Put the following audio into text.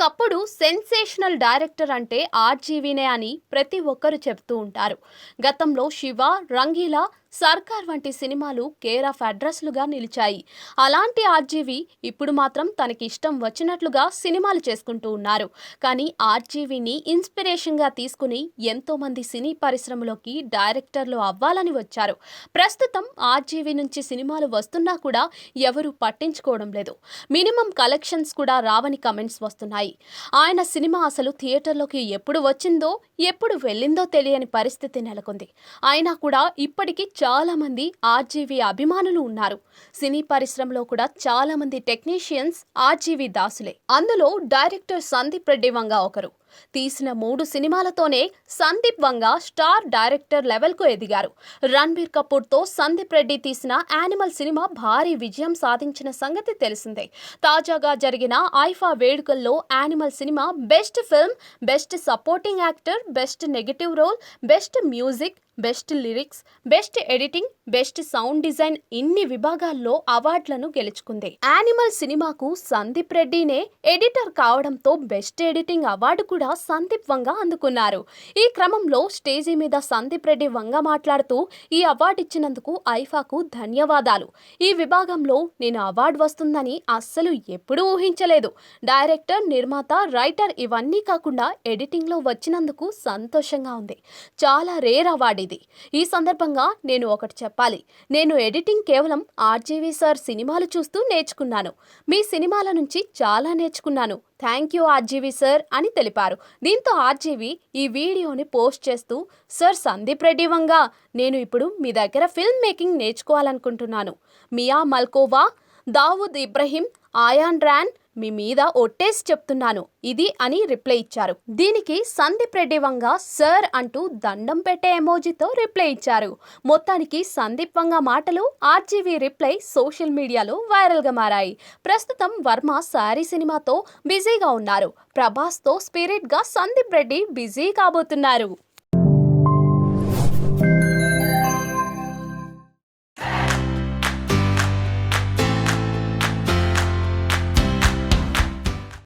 ఒకప్పుడు sensational director అంటే ఆర్జీవీనే అని ప్రతి ఒక్కరు చెప్తూ ఉంటారు. గతంలో శివ, రంగీలా, సర్కార్ వంటి సినిమాలు కేర్ ఆఫ్ అడ్రస్లుగా నిలిచాయి. అలాంటి ఆర్జీవీ ఇప్పుడు మాత్రం తనకి ఇష్టం వచ్చినట్లుగా సినిమాలు చేసుకుంటూ ఉన్నారు. కానీ ఆర్జీవీని ఇన్స్పిరేషన్గా తీసుకుని ఎంతో మంది సినీ పరిశ్రమలోకి డైరెక్టర్లు అవ్వాలని వచ్చారు. ప్రస్తుతం ఆర్జీవీ నుంచి సినిమాలు వస్తున్నా కూడా ఎవరు పట్టించుకోవడం లేదు. మినిమం కలెక్షన్స్ కూడా రావని కమెంట్స్ వస్తున్నాయి. ఆయన సినిమా అసలు థియేటర్లోకి ఎప్పుడు వచ్చిందో ఎప్పుడు వెళ్ళిందో తెలియని పరిస్థితి నెలకొంది. అయినా కూడా ఇప్పటికీ చాలా మంది ఆర్జీవీ అభిమానులు ఉన్నారు. సినీ పరిశ్రమలో కూడా చాలా మంది టెక్నీషియన్స్ ఆర్జీవీ దాసులే. అందులో డైరెక్టర్ సందీప్ రెడ్డి వంగ ఒకరు. తీసిన 3 సినిమాలతోనే సందీప్ వంగ స్టార్ డైరెక్టర్ లెవెల్కు ఎదిగారు. రణ్బీర్ కపూర్తో సందీప్ రెడ్డి తీసిన యానిమల్ సినిమా భారీ విజయం సాధించిన సంగతి తెలిసిందే. తాజాగా జరిగిన ఐఫా వేడుకల్లో animal cinema best film, best supporting actor, best negative role, best music, best lyrics, best editing, best sound design ఇన్ని విభాగాల్లో అవార్డులను గెలుచుకుంది. యానిమల్ సినిమాకు సందీప్ రెడ్డినే ఎడిటర్ కావడంతో బెస్ట్ ఎడిటింగ్ అవార్డు కూడా సందీప్ వంగ అందుకున్నారు. ఈ క్రమంలో స్టేజీ మీద సందీప్ రెడ్డి వంగ మాట్లాడుతూ ఈ అవార్డు ఇచ్చినందుకు ఐఫాకు ధన్యవాదాలు. ఈ విభాగంలో నేను అవార్డు వస్తుందని అస్సలు ఎప్పుడూ ఊహించలేదు. డైరెక్టర్, నిర్మాత, రైటర్ ఇవన్నీ కాకుండా ఎడిటింగ్లో వచ్చినందుకు సంతోషంగా ఉంది. చాలా రేర్ అవార్డు ఇది. ఈ సందర్భంగా నేను ఒకటి చెప్పాలి. నేను ఎడిటింగ్ కేవలం ఆర్జీవీ సార్ సినిమాలు చూస్తూ నేర్చుకున్నాను. మీ సినిమాల నుంచి చాలా నేర్చుకున్నాను. థ్యాంక్ యూ ఆర్జీవీ సార్ అని తెలిపారు. దీంతో ఆర్జీవీ ఈ వీడియోని పోస్ట్ చేస్తూ, సార్ సందీప్ రెడ్డి వంగ, నేను ఇప్పుడు మీ దగ్గర ఫిల్మ్ మేకింగ్ నేర్చుకోవాలనుకుంటున్నాను. మియా మల్కోవా, దావూద్ ఇబ్రహీం, ఆయాన్ రాన్ మీ మీద ఒట్టేసి చెప్తున్నాను ఇది అని రిప్లై ఇచ్చారు. దీనికి సందీప్ రెడ్డి వంగ సార్ అంటూ దండం పెట్టే ఎమోజీతో రిప్లై ఇచ్చారు. మొత్తానికి సందీప్ వంగ మాటలు, ఆర్జీవీ రిప్లై సోషల్ మీడియాలో వైరల్గా మారాయి. ప్రస్తుతం వర్మ సారీ సినిమాతో బిజీగా ఉన్నారు. ప్రభాస్తో స్పిరిట్గా సందీప్ రెడ్డి బిజీ కాబోతున్నారు.